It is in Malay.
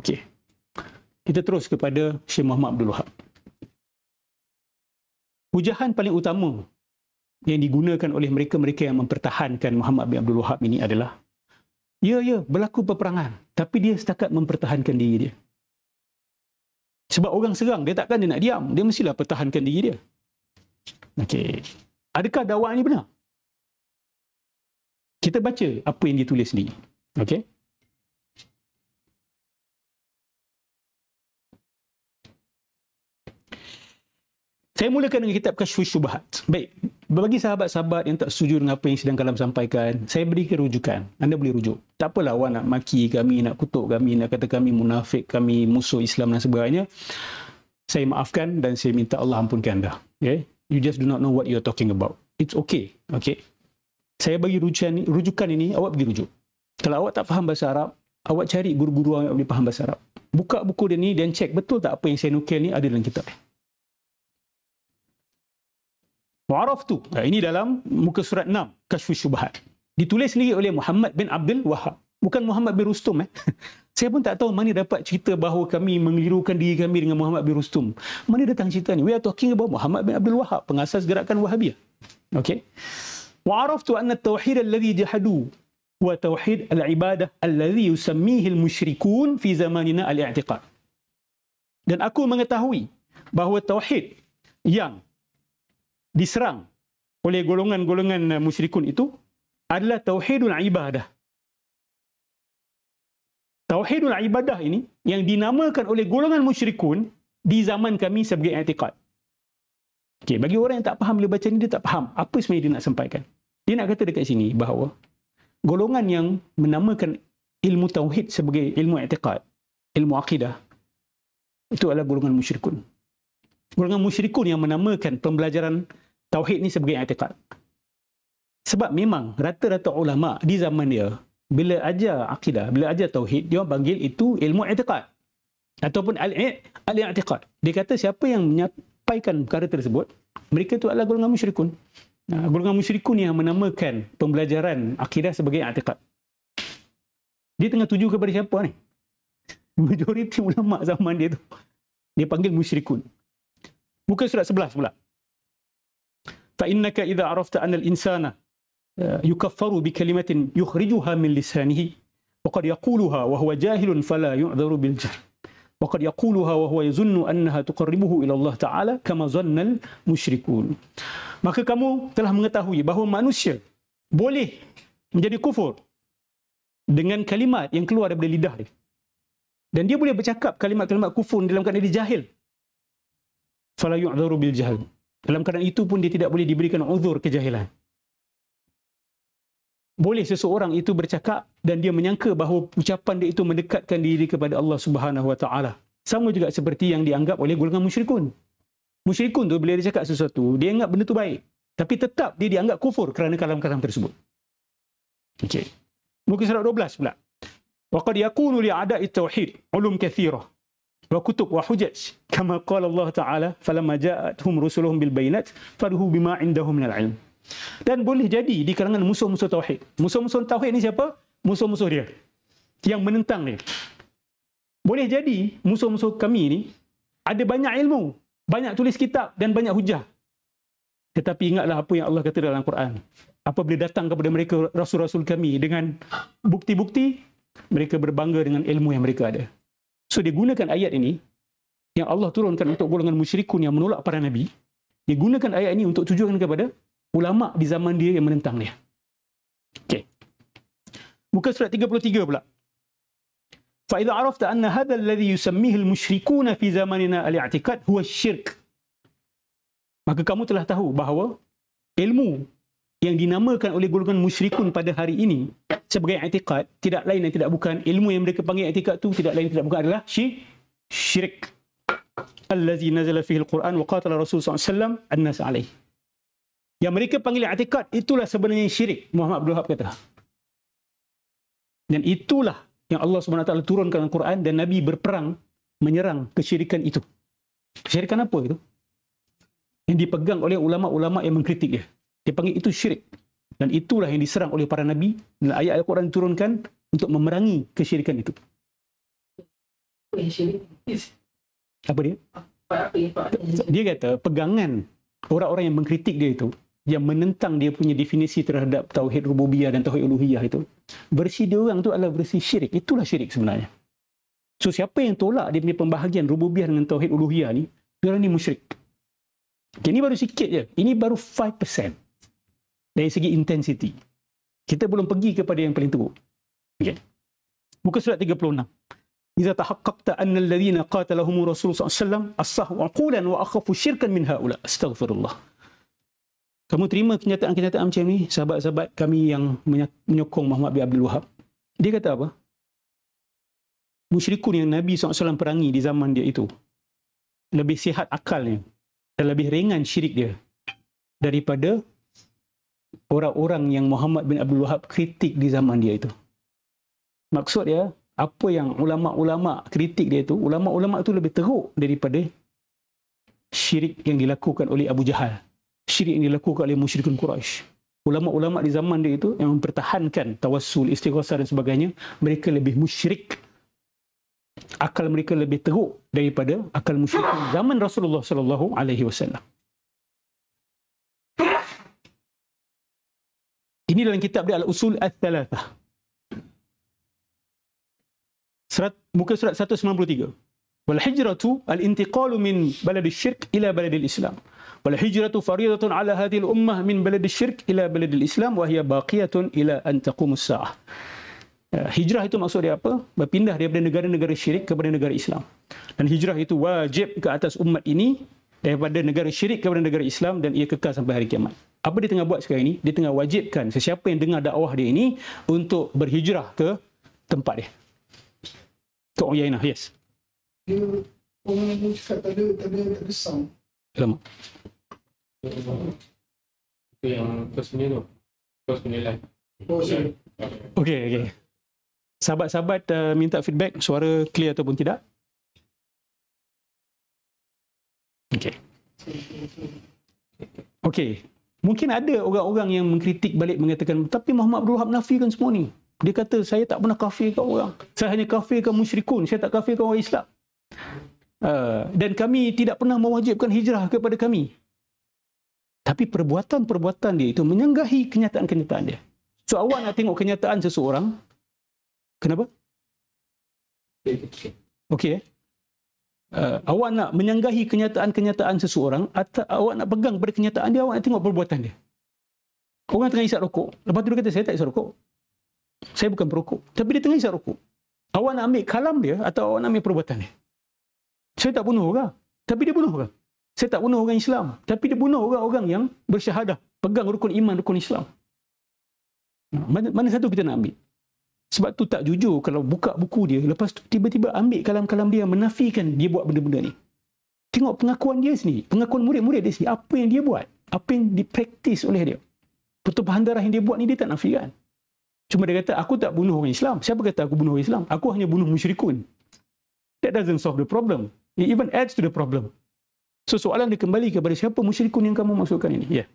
Okey. Kita terus kepada Syekh Muhammad Abdul Wahab. Hujahan paling utama yang digunakan oleh mereka-mereka yang mempertahankan Muhammad bin Abdul Wahab ini adalah, berlaku peperangan, tapi dia setakat mempertahankan diri dia. Sebab orang serang, dia takkan dia nak diam, dia mestilah pertahankan diri dia. Okey. Adakah dakwaan ini benar? Kita baca apa yang ditulis sendiri. Okey. Saya mulakan dengan kitab Kasyfus Syubhat. Baik, bagi sahabat-sahabat yang tak setuju dengan apa yang sedang Kalam sampaikan, saya berikan rujukan. Anda boleh rujuk. Tak apalah awak nak maki kami, nak kutuk kami, nak kata kami munafik, kami musuh Islam dan sebagainya. Saya maafkan dan saya minta Allah ampunkan anda. Okay? You just do not know what you are talking about. It's okay. Okay? Saya bagi rujukan ini, awak pergi rujuk. Kalau awak tak faham bahasa Arab, awak cari guru-guru yang boleh faham bahasa Arab. Buka buku dia ni dan cek betul tak apa yang saya nukil ni ada dalam kitab. Wa'araftu. Ini dalam muka surat 6, Kasyfus Syubhat. Ditulis sendiri oleh Muhammad bin Abdul Wahab. Bukan Muhammad bin Rustum. Saya pun tak tahu mana dapat cerita bahawa kami mengelirukan diri kami dengan Muhammad bin Rustum. Mana datang cerita ni? We are talking about Muhammad bin Abdul Wahab, pengasas gerakan Wahabiyah. Okay. Wa'araftu anna at-tauhid alladhi jahadu huwa tauhid al-ibadah alladhi yusammihi al-musyrikun fi zamanina al-i'tiqad. Dan aku mengetahui bahawa tauhid yang diserang oleh golongan-golongan musyrikun itu adalah tauhidul ibadah. Tauhidul ibadah ini yang dinamakan oleh golongan musyrikun di zaman kami sebagai i'tiqad. Okey, bagi orang yang tak faham bila baca ni, dia tak faham apa sebenarnya dia nak sampaikan. Dia nak kata dekat sini bahawa golongan yang menamakan ilmu tauhid sebagai ilmu i'tiqad, ilmu akidah, itu adalah golongan musyrikun. Golongan musyrikun yang menamakan pembelajaran tauhid ni sebagai i'tiqad. Sebab memang rata-rata ulama di zaman dia, bila ajar akidah, bila ajar tauhid, dia panggil itu ilmu i'tiqad ataupun al-i'tiqad. Dia kata siapa yang menyampaikan perkara tersebut, mereka itu adalah golongan musyrikun. Golongan musyrikun yang menamakan pembelajaran akidah sebagai i'tiqad. Dia tengah tuju kepada siapa ni? Majoriti ulama zaman dia tu, dia panggil musyrikun. Muka surat 11 pula. Fa innaka idza arafta anna al-insana yukaffaru bi kalimatin yukhrijuha min lisanihi wa qad yaquluha wa huwa jahilun fala yu'dharu bil jahl wa qad yaquluha wa huwa yazunnu annaha tuqarribuhu ila Allah Ta'ala kama zanna al-musyrikun. Maka kamu telah mengetahui bahawa manusia boleh menjadi kufur dengan kalimat yang keluar daripada lidah dia. Dan dia boleh bercakap kalimat-kalimat kufur dalam keadaan dia jahil. Fala yu'dharu bil jahl. Dalam keadaan itu pun dia tidak boleh diberikan uzur kejahilan. Boleh seseorang itu bercakap dan dia menyangka bahawa ucapan dia itu mendekatkan diri kepada Allah Subhanahu Wa Taala. Sama juga seperti yang dianggap oleh golongan musyrikun. Musyrikun tu bila dia cakap sesuatu, dia anggap benda tu baik. Tapi tetap dia dianggap kufur kerana kalam-kalam tersebut. Okey. Muka surat 12 pula. Wa qad yakunu li a'da'i tauhid ulum katsirah wa kutub wa hujaj kama qala Allah Ta'ala falamma ja'atuhum rusuluhum bil bayinat farhu bima indahum minal ilm. Dan boleh jadi di kalangan musuh-musuh tauhid. Musuh-musuh tauhid ni siapa? Musuh-musuh dia yang menentang dia. Boleh jadi musuh-musuh kami ni ada banyak ilmu, banyak tulis kitab dan banyak hujah. Tetapi ingatlah apa yang Allah kata dalam Quran. Apabila datang kepada mereka rasul-rasul kami dengan bukti-bukti, mereka berbangga dengan ilmu yang mereka ada. So dia gunakan ayat ini yang Allah turunkan untuk golongan musyrikun yang menolak para nabi. Dia gunakan ayat ini untuk tujuan kepada ulama di zaman dia yang menentang dia. Okey. Muka surat 33 pula. Fa idza arafta anna hadha alladhi yusammihi al-musyrikuna fi zamanina al-i'tiqad huwa asy-syirk. Maka kamu telah tahu bahawa ilmu yang dinamakan oleh golongan musyrikun pada hari ini sebagai i'tiqad tidak lain dan tidak bukan ilmu yang mereka panggil i'tiqad tu tidak lain dan tidak bukan adalah syirik. Allazi nazala fihi al-Quran wa qatala Rasulullah SAW an-nas alaih. Yang mereka panggil i'tiqad itulah sebenarnya syirik, Muhammad Abdul Wahab kata. Dan itulah yang Allah SWT turunkan Al-Quran dan Nabi berperang menyerang kesyirikan itu. Kesyirikan apa itu? Yang dipegang oleh ulama-ulama yang mengkritik dia. Dia panggil itu syirik. Dan itulah yang diserang oleh para Nabi dan ayat Al-Quran diturunkan untuk memerangi kesyirikan itu. Apa dia? Dia kata pegangan orang-orang yang mengkritik dia itu, yang menentang dia punya definisi terhadap tauhid rububiyah dan tauhid uluhiyah itu, versi dia orang tu adalah versi syirik. Itulah syirik sebenarnya. So siapa yang tolak dia punya pembahagian rububiyah dengan tauhid uluhiyah ni, dia orang ni musyrik. Okay, ini baru sikit je. Ini baru 5% dari segi intensity. Kita belum pergi kepada yang paling teruk. Okay. Muka surat 36. Iza tahaqqaqta anna alladhina qatalahum Rasulullah SAW as-sahwa qulan wa akhafu syirkan min haula. Astaghfirullah. Kamu terima kenyataan-kenyataan macam ni, sahabat-sahabat kami yang menyokong Muhammad bin Abdul Wahab. Dia kata apa? Musyrikun yang Nabi SAW perangi di zaman dia itu lebih sihat akalnya dan lebih ringan syirik dia daripada orang-orang yang Muhammad bin Abdul Wahab kritik di zaman dia itu. Maksud dia, apa yang ulama-ulama kritik dia itu, ulama-ulama itu lebih teruk daripada syirik yang dilakukan oleh Abu Jahal, syirik yang dilakukan oleh musyrikun Quraisy. Ulama-ulama di zaman dia itu yang mempertahankan tawassul, istighasah dan sebagainya, mereka lebih musyrik. Akal mereka lebih teruk daripada akal musyrikun zaman Rasulullah sallallahu alaihi wasallam. Ini dalam kitab dia Al-Usul Ats-Tsalatsah. Muka surat 193. Wal hijratu al-intiqalu min baladil syirk ila baladil Islam. Wal hijratu fariidatun ala hadhihi al-ummah min baladil syirk ila baladil Islam wa hiya baqiyatun ila an taqumus saah. Hijrah itu maksud dia apa? Berpindah daripada negara-negara syirik kepada negara Islam. Dan hijrah itu wajib ke atas umat ini daripada negara syirik kepada negara Islam dan ia kekal sampai hari kiamat. Apa dia tengah buat sekarang ini? Dia tengah wajibkan sesiapa yang dengar dakwah dia ini untuk berhijrah ke tempat dia. Ke Uyainah, yes. Dia orang yang cakap tak ada sound. Lama. Itu yang first ni tu. First penilaian. Oh, sorry. Okey. Sahabat-sahabat minta feedback, suara clear ataupun tidak? Okey. Mungkin ada orang-orang yang mengkritik balik mengatakan, tapi Muhammad Abdul Wahab nafikan semua ni. Dia kata, saya tak pernah kafirkan orang. Saya hanya kafirkan musyrikun. Saya tak kafirkan orang Islam. Dan kami tidak pernah mewajibkan hijrah kepada kami. Tapi perbuatan-perbuatan dia itu menyanggahi kenyataan-kenyataan dia. So, awak nak tengok kenyataan seseorang. Kenapa? Okey. Awak nak menyanggahi kenyataan-kenyataan seseorang, atau awak nak pegang pada kenyataan dia, awak nak tengok perbuatan dia. Orang tengah isap rokok. Lepas tu dia kata, saya tak isap rokok. Saya bukan perokok. Tapi dia tengah isap rokok. Awak nak ambil kalam dia atau awak nak ambil perbuatan dia? Saya tak bunuh orang. Tapi dia bunuh orang. Saya tak bunuh orang Islam. Tapi dia bunuh orang-orang yang bersyahadah. Pegang rukun iman, rukun Islam. Mana satu kita nak ambil? Sebab tu tak jujur kalau buka buku dia, lepas tu tiba-tiba ambil kalam-kalam dia, menafikan dia buat benda-benda ni. Tengok pengakuan dia sendiri. Pengakuan murid-murid dia sendiri. Apa yang dia buat. Apa yang dipraktis oleh dia. Pertumpahan darah yang dia buat ni, dia tak nafikan. Cuma dia kata, aku tak bunuh orang Islam. Siapa kata aku bunuh orang Islam? Aku hanya bunuh musyrikun. That doesn't solve the problem. It even adds to the problem. So soalan dia kembali kepada siapa musyrikun yang kamu masukkan ini? Ya. Yeah.